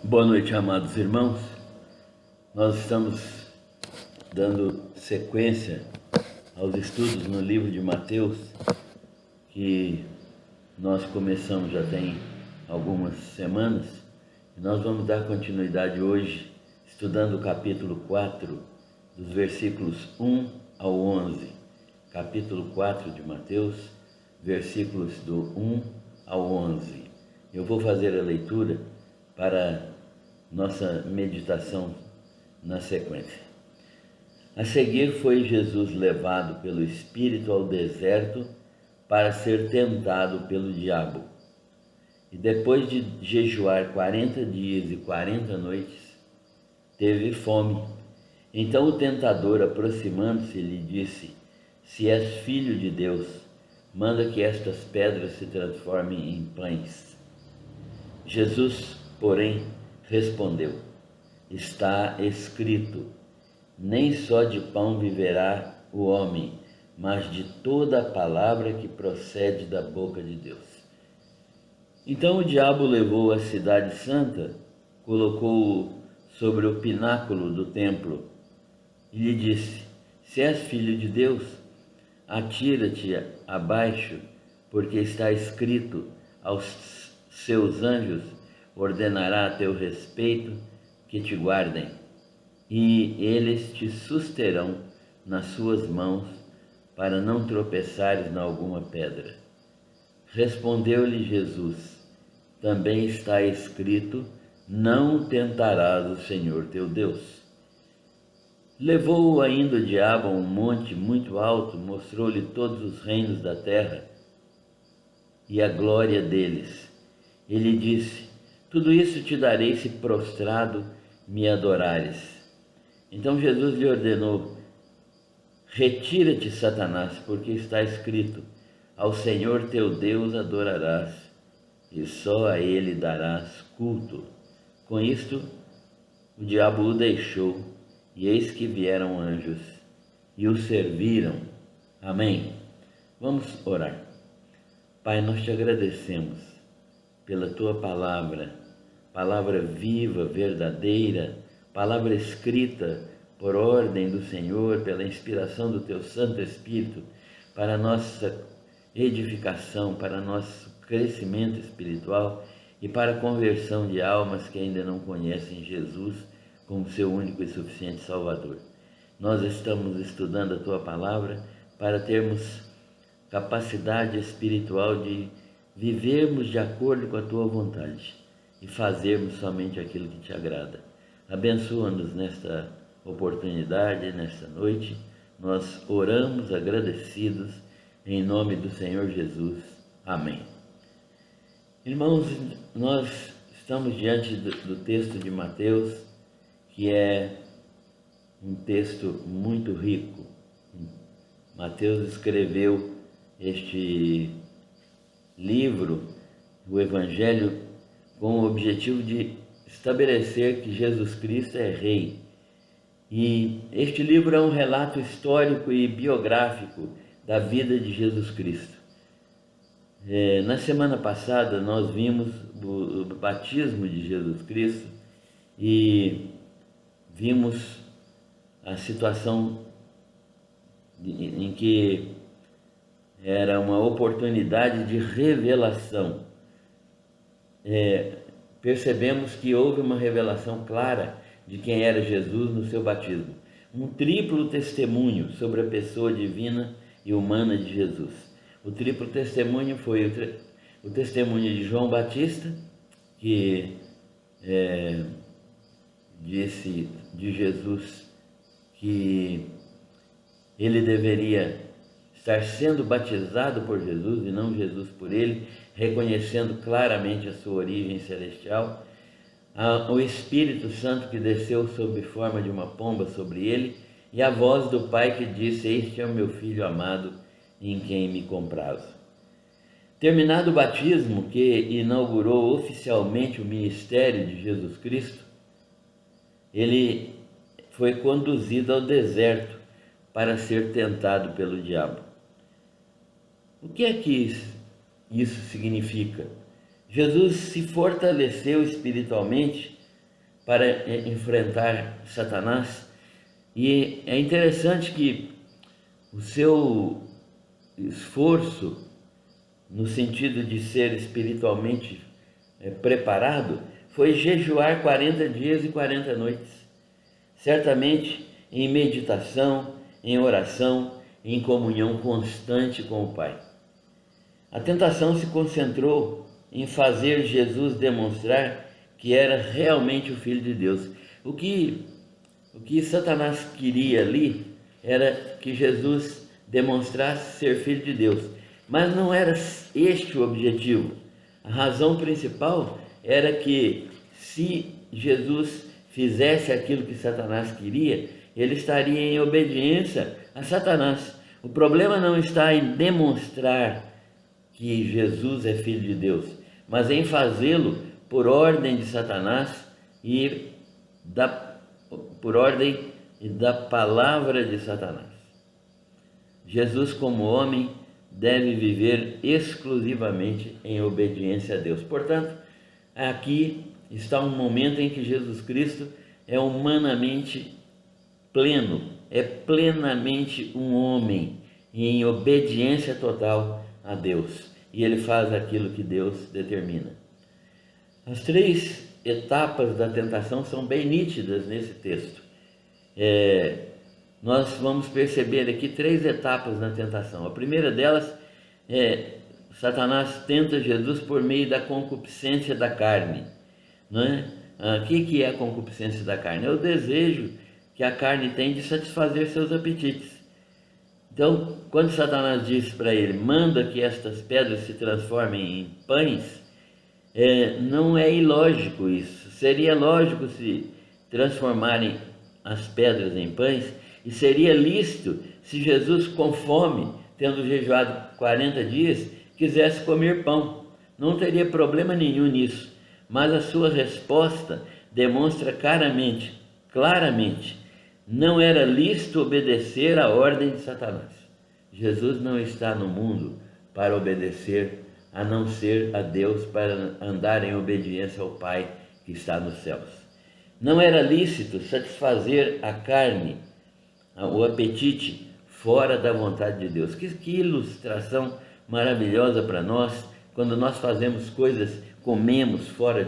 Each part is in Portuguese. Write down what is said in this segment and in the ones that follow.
Boa noite, amados irmãos. Nós estamos dando sequência aos estudos no livro de Mateus, que nós começamos já tem algumas semanas, e nós vamos dar continuidade hoje, estudando o capítulo 4, dos versículos 1 ao 11. Capítulo 4 de Mateus, versículos do 1 ao 11. Eu vou fazer a leitura para nossa meditação na sequência. A seguir foi Jesus levado pelo Espírito ao deserto para ser tentado pelo diabo. E depois de jejuar 40 dias e 40 noites, teve fome. Então o tentador, aproximando-se, lhe disse: Se és filho de Deus, manda que estas pedras se transformem em pães. Jesus, porém, respondeu: Está escrito: nem só de pão viverá o homem, mas de toda a palavra que procede da boca de Deus. Então o diabo levou a cidade santa, colocou-o sobre o pináculo do templo e lhe disse: Se és filho de Deus, atira-te abaixo, porque está escrito: aos seus anjos ordenará a teu respeito que te guardem, e eles te susterão nas suas mãos, para não tropeçares em alguma pedra. Respondeu-lhe Jesus: Também está escrito: não tentarás o Senhor teu Deus. Levou-o ainda o diabo a um monte muito alto, mostrou-lhe todos os reinos da terra e a glória deles. Ele disse: Tudo isso te darei se prostrado me adorares. Então Jesus lhe ordenou: Retira-te, Satanás, porque está escrito: Ao Senhor teu Deus adorarás, e só a Ele darás culto. Com isto, o diabo o deixou, e eis que vieram anjos e o serviram. Amém. Vamos orar. Pai, nós te agradecemos pela tua palavra, palavra viva, verdadeira, palavra escrita por ordem do Senhor, pela inspiração do teu Santo Espírito, para a nossa edificação, para nosso crescimento espiritual e para a conversão de almas que ainda não conhecem Jesus como seu único e suficiente Salvador. Nós estamos estudando a tua palavra para termos capacidade espiritual de vivermos de acordo com a tua vontade e fazermos somente aquilo que te agrada. Abençoa-nos nesta oportunidade, nesta noite. Nós oramos agradecidos em nome do Senhor Jesus. Amém. Irmãos, nós estamos diante do texto de Mateus, que é um texto muito rico. Mateus escreveu este livro, o Evangelho, com o objetivo de estabelecer que Jesus Cristo é Rei. E este livro é um relato histórico e biográfico da vida de Jesus Cristo. Na semana passada nós vimos o batismo de Jesus Cristo e vimos a situação em que era uma oportunidade de revelação. Percebemos que houve uma revelação clara de quem era Jesus no seu batismo. Um triplo testemunho sobre a pessoa divina e humana de Jesus. O triplo testemunho foi o testemunho de João Batista, que disse de Jesus que ele deveria estar sendo batizado por Jesus e não Jesus por ele, reconhecendo claramente a sua origem celestial. O Espírito Santo que desceu sob forma de uma pomba sobre ele, e a voz do Pai que disse: Este é o meu Filho amado, em quem me comprazo. Terminado o batismo, que inaugurou oficialmente o ministério de Jesus Cristo, ele foi conduzido ao deserto para ser tentado pelo diabo. O que é que isso significa? Jesus se fortaleceu espiritualmente para enfrentar Satanás. E é interessante que o seu esforço, no sentido de ser espiritualmente preparado, foi jejuar 40 dias e 40 noites. Certamente em meditação, em oração, em comunhão constante com o Pai. A tentação se concentrou em fazer Jesus demonstrar que era realmente o Filho de Deus. O que Satanás queria ali era que Jesus demonstrasse ser Filho de Deus. Mas não era este o objetivo. A razão principal era que, se Jesus fizesse aquilo que Satanás queria, ele estaria em obediência a Satanás. O problema não está em demonstrar que Jesus é Filho de Deus, mas em fazê-lo por ordem de Satanás e por ordem da palavra de Satanás. Jesus, como homem, deve viver exclusivamente em obediência a Deus. Portanto, aqui está um momento em que Jesus Cristo é humanamente pleno, é plenamente um homem em obediência total a Deus, e ele faz aquilo que Deus determina. As 3 etapas da tentação são bem nítidas nesse texto. Nós vamos perceber aqui 3 etapas na tentação. A primeira delas é Satanás tenta Jesus por meio da concupiscência da carne, não é? O que é a concupiscência da carne? É o desejo que a carne tem de satisfazer seus apetites. Então, quando Satanás diz para ele, manda que estas pedras se transformem em pães, não é ilógico isso. Seria lógico se transformarem as pedras em pães, e seria lícito se Jesus, com fome, tendo jejuado 40 dias, quisesse comer pão. Não teria problema nenhum nisso. Mas a sua resposta demonstra claramente, não era lícito obedecer à ordem de Satanás. Jesus não está no mundo para obedecer, a não ser a Deus, para andar em obediência ao Pai que está nos céus. Não era lícito satisfazer a carne, o apetite, fora da vontade de Deus. Que ilustração maravilhosa para nós, quando nós fazemos coisas, comemos fora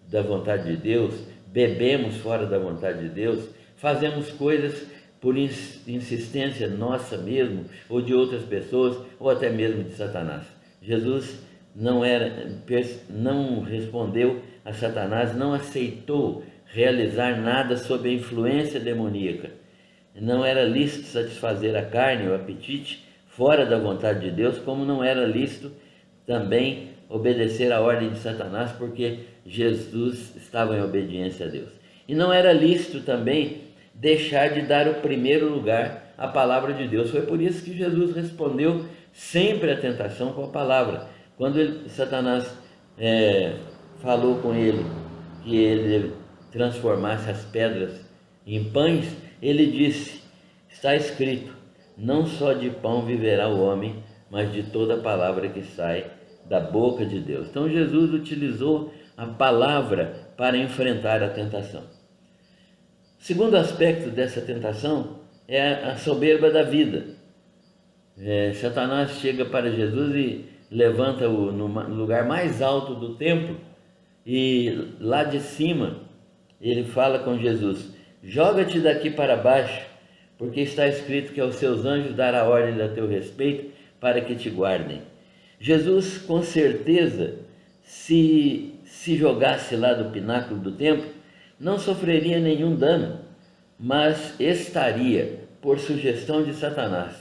da vontade de Deus, bebemos fora da vontade de Deus, fazemos coisas por insistência nossa mesmo, ou de outras pessoas, ou até mesmo de Satanás. Jesus não respondeu a Satanás, não aceitou realizar nada sob a influência demoníaca. Não era lícito satisfazer a carne, o apetite, fora da vontade de Deus, como não era lícito também obedecer à ordem de Satanás, porque Jesus estava em obediência a Deus. E não era lícito também deixar de dar o primeiro lugar à palavra de Deus. Foi por isso que Jesus respondeu sempre à tentação com a palavra. Quando Satanás falou com ele que ele transformasse as pedras em pães, ele disse, está escrito, não só de pão viverá o homem, mas de toda palavra que sai da boca de Deus. Então Jesus utilizou a palavra para enfrentar a tentação. O segundo aspecto dessa tentação é a soberba da vida. Satanás chega para Jesus e levanta-o no lugar mais alto do templo, e lá de cima ele fala com Jesus, joga-te daqui para baixo, porque está escrito que aos seus anjos dará ordem a teu respeito para que te guardem. Jesus, com certeza, se jogasse lá do pináculo do templo, não sofreria nenhum dano, mas estaria, por sugestão de Satanás,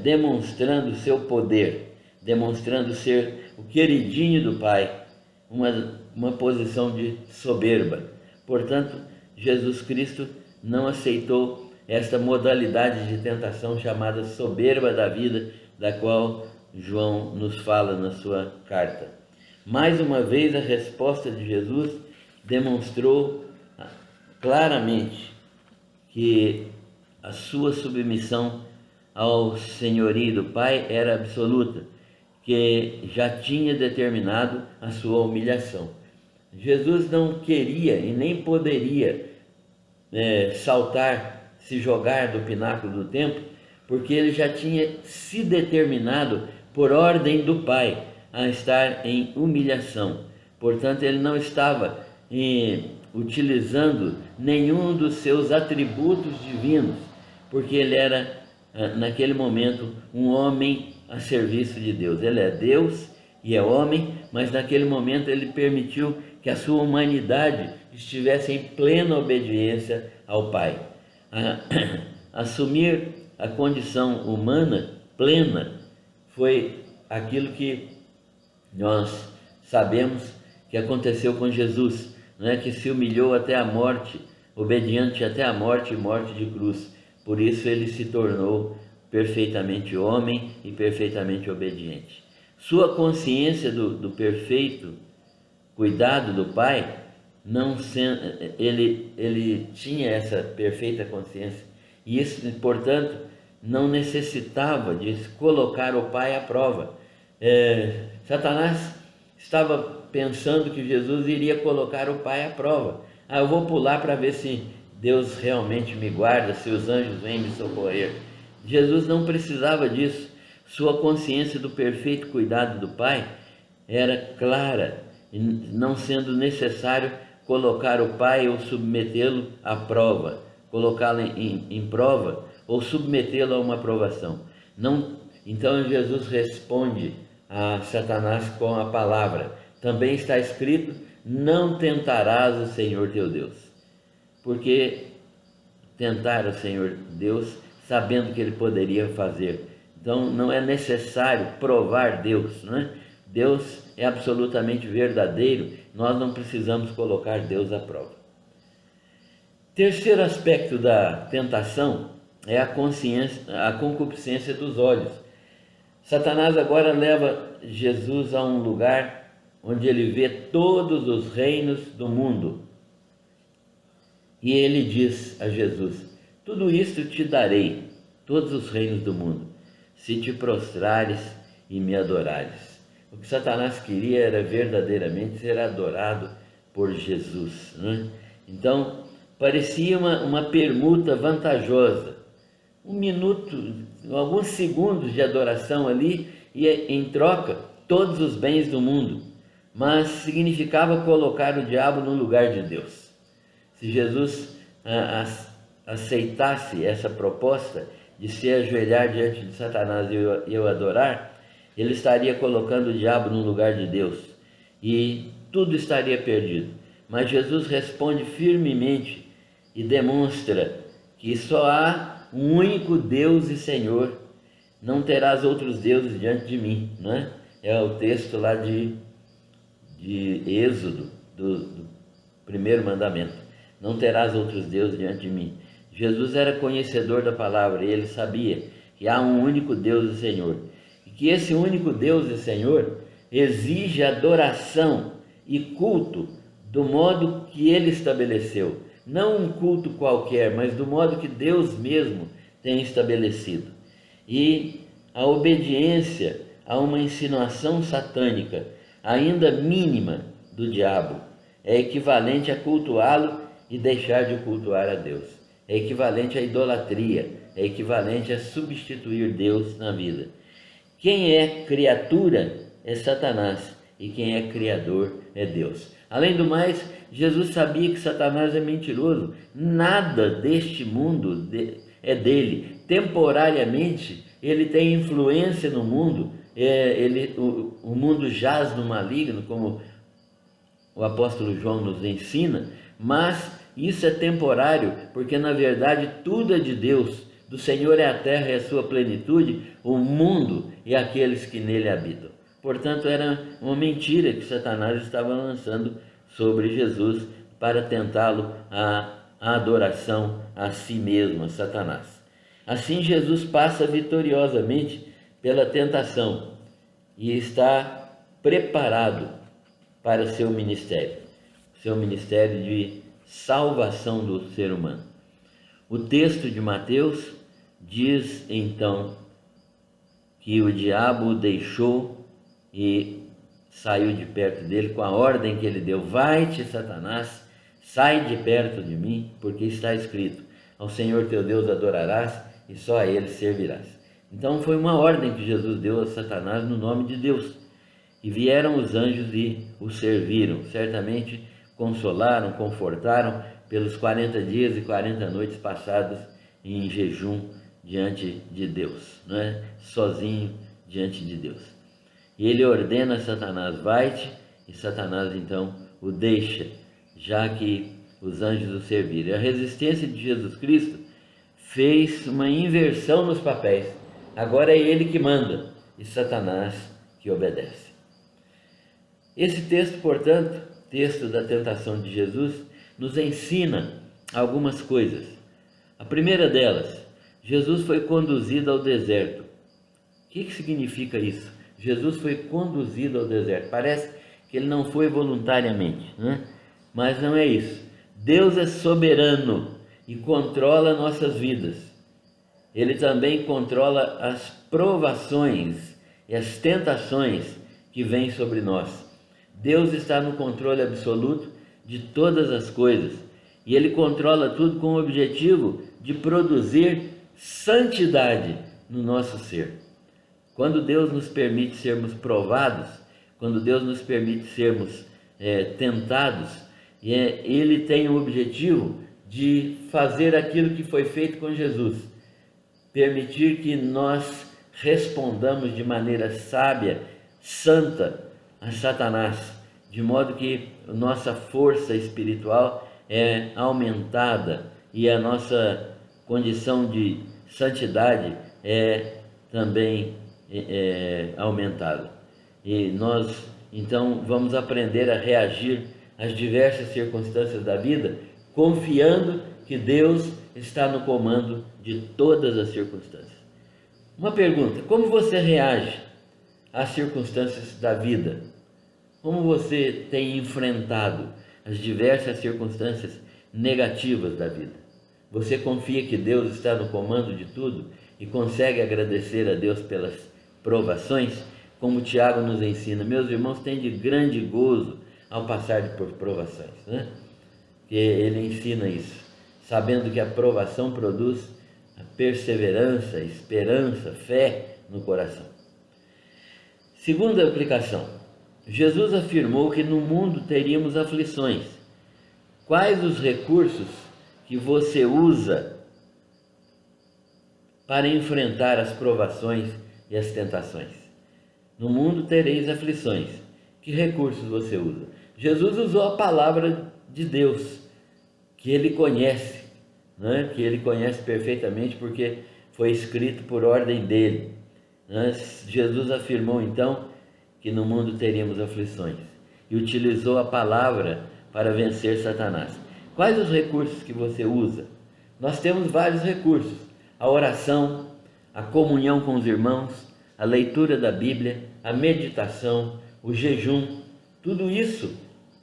demonstrando seu poder, demonstrando ser o queridinho do Pai, uma posição de soberba. Portanto, Jesus Cristo não aceitou esta modalidade de tentação chamada soberba da vida, da qual João nos fala na sua carta. Mais uma vez, a resposta de Jesus demonstrou claramente que a sua submissão ao senhorio do Pai era absoluta, que já tinha determinado a sua humilhação. Jesus não queria e nem poderia saltar, se jogar do pináculo do templo, porque ele já tinha se determinado por ordem do Pai a estar em humilhação. Portanto, ele não estava utilizando nenhum dos seus atributos divinos, porque ele era, naquele momento, um homem a serviço de Deus. Ele é Deus e é homem, mas naquele momento ele permitiu que a sua humanidade estivesse em plena obediência ao Pai. Assumir a condição humana plena foi aquilo que nós sabemos que aconteceu com Jesus, né? Que se humilhou até a morte, obediente até a morte e morte de cruz. Por isso ele se tornou perfeitamente homem e perfeitamente obediente. Sua consciência do perfeito cuidado do Pai, ele tinha essa perfeita consciência, e isso, portanto, não necessitava de colocar o Pai à prova. Satanás estava pensando que Jesus iria colocar o Pai à prova. Eu vou pular para ver se Deus realmente me guarda, se os anjos vêm me socorrer. Jesus não precisava disso. Sua consciência do perfeito cuidado do Pai era clara, não sendo necessário colocar o Pai ou submetê-lo à prova, colocá-lo em prova ou submetê-lo a uma provação. Então Jesus responde a Satanás com a palavra: também está escrito, não tentarás o Senhor teu Deus. Porque tentar o Senhor Deus sabendo que ele poderia fazer. Então não é necessário provar Deus, né? Deus é absolutamente verdadeiro, nós não precisamos colocar Deus à prova. Terceiro aspecto da tentação é a concupiscência dos olhos. Satanás agora leva Jesus a um lugar onde ele vê todos os reinos do mundo. E ele diz a Jesus: tudo isto te darei, todos os reinos do mundo, se te prostrares e me adorares. O que Satanás queria era verdadeiramente ser adorado por Jesus, né? Então, parecia uma permuta vantajosa. Um minuto, alguns segundos de adoração ali, e em troca, todos os bens do mundo. Mas significava colocar o diabo no lugar de Deus. Se Jesus aceitasse essa proposta de se ajoelhar diante de Satanás e o adorar, ele estaria colocando o diabo no lugar de Deus e tudo estaria perdido. Mas Jesus responde firmemente e demonstra que só há um único Deus e Senhor. Não terás outros deuses diante de mim, não é? É o texto lá de Êxodo, do primeiro mandamento. Não terás outros deuses diante de mim. Jesus era conhecedor da palavra e ele sabia que há um único Deus e Senhor. E que esse único Deus e Senhor exige adoração e culto do modo que ele estabeleceu. Não um culto qualquer, mas do modo que Deus mesmo tem estabelecido. E a obediência a uma insinuação satânica, ainda mínima, do diabo, é equivalente a cultuá-lo e deixar de cultuar a Deus. É equivalente à idolatria, é equivalente a substituir Deus na vida. Quem é criatura é Satanás e quem é criador é Deus. Além do mais, Jesus sabia que Satanás é mentiroso. Nada deste mundo é dele. Temporariamente, ele tem influência no mundo. O mundo jaz no maligno, como o apóstolo João nos ensina, mas isso é temporário, porque na verdade tudo é de Deus. Do Senhor é a terra e a sua plenitude, o mundo e aqueles que nele habitam. Portanto, era uma mentira que Satanás estava lançando sobre Jesus para tentá-lo à adoração a si mesmo, a Satanás. Assim, Jesus passa vitoriosamente pela tentação e está preparado para seu ministério de salvação do ser humano. O texto de Mateus diz então que o diabo o deixou e saiu de perto dele com a ordem que ele deu: vai-te, Satanás, sai de perto de mim, porque está escrito: ao Senhor teu Deus adorarás e só a ele servirás. Então foi uma ordem que Jesus deu a Satanás no nome de Deus. E vieram os anjos e o serviram. Certamente consolaram, confortaram pelos 40 dias e 40 noites passados em jejum diante de Deus, não é? Sozinho diante de Deus. E ele ordena a Satanás: vai-te, e Satanás então o deixa, já que os anjos o serviram. E a resistência de Jesus Cristo fez uma inversão nos papéis. Agora é ele que manda e Satanás que obedece. Esse texto, portanto, texto da tentação de Jesus, nos ensina algumas coisas. A primeira delas, Jesus foi conduzido ao deserto. O que significa isso? Jesus foi conduzido ao deserto. Parece que ele não foi voluntariamente, né? Mas não é isso. Deus é soberano e controla nossas vidas. Ele também controla as provações e as tentações que vêm sobre nós. Deus está no controle absoluto de todas as coisas e Ele controla tudo com o objetivo de produzir santidade no nosso ser. Quando Deus nos permite sermos provados, quando Deus nos permite sermos tentados, Ele tem o objetivo de fazer aquilo que foi feito com Jesus, permitir que nós respondamos de maneira sábia, santa, a Satanás, de modo que nossa força espiritual é aumentada e a nossa condição de santidade é também aumentada. E nós então vamos aprender a reagir às diversas circunstâncias da vida, confiando que Deus está no comando de todas as circunstâncias. Uma pergunta: como você reage às circunstâncias da vida? Como você tem enfrentado as diversas circunstâncias negativas da vida? Você confia que Deus está no comando de tudo e consegue agradecer a Deus pelas provações? Como Tiago nos ensina: meus irmãos, têm de grande gozo ao passar por provações, né? Que ele ensina isso, sabendo que a provação produz a perseverança, esperança, fé no coração. Segunda aplicação: Jesus afirmou que no mundo teríamos aflições. Quais os recursos que você usa para enfrentar as provações e as tentações? No mundo tereis aflições. Que recursos você usa? Jesus usou a palavra de Deus, que ele conhece, né? Que ele conhece perfeitamente porque foi escrito por ordem dele. Jesus afirmou então que no mundo teríamos aflições e utilizou a palavra para vencer Satanás. Quais os recursos que você usa? Nós temos vários recursos: a oração, a comunhão com os irmãos, a leitura da Bíblia, a meditação, o jejum. Tudo isso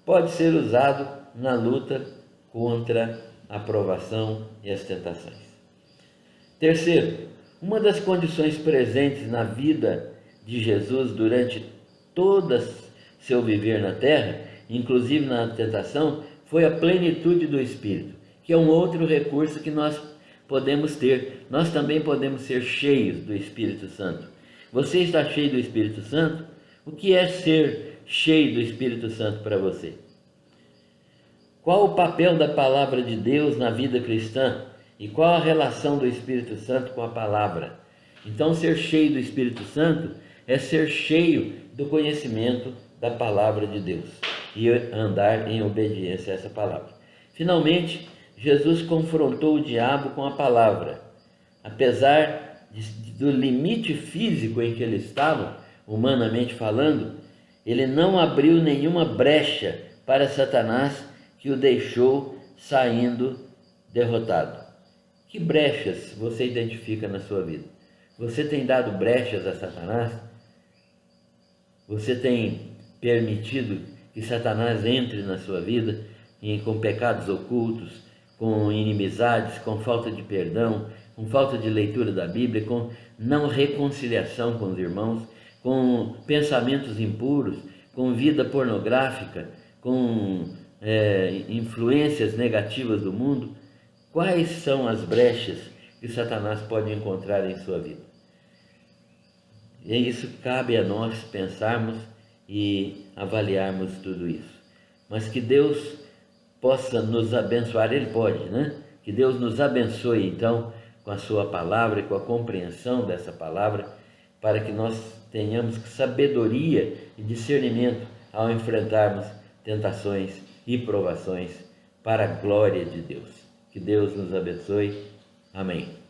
pode ser usado na luta contra a provação e as tentações. Terceiro, uma das condições presentes na vida de Jesus durante todo seu viver na terra, inclusive na tentação, foi a plenitude do Espírito, que é um outro recurso que nós podemos ter. Nós também podemos ser cheios do Espírito Santo. Você está cheio do Espírito Santo? O que é ser cheio do Espírito Santo para você? Qual o papel da palavra de Deus na vida cristã? E qual a relação do Espírito Santo com a palavra? Então, ser cheio do Espírito Santo é ser cheio do conhecimento da palavra de Deus e andar em obediência a essa palavra. Finalmente, Jesus confrontou o diabo com a palavra. Apesar do limite físico em que ele estava, humanamente falando, ele não abriu nenhuma brecha para Satanás, que o deixou saindo derrotado. Que brechas você identifica na sua vida? Você tem dado brechas a Satanás? Você tem permitido que Satanás entre na sua vida com pecados ocultos, com inimizades, com falta de perdão, com falta de leitura da Bíblia, com não reconciliação com os irmãos, com pensamentos impuros, com vida pornográfica, com influências negativas do mundo, quais são as brechas que Satanás pode encontrar em sua vida? E isso cabe a nós pensarmos e avaliarmos tudo isso. Mas que Deus possa nos abençoar, Ele pode, né? Que Deus nos abençoe, então, com a sua palavra e com a compreensão dessa palavra, para que nós tenhamos sabedoria e discernimento ao enfrentarmos tentações e provações para a glória de Deus. Que Deus nos abençoe. Amém.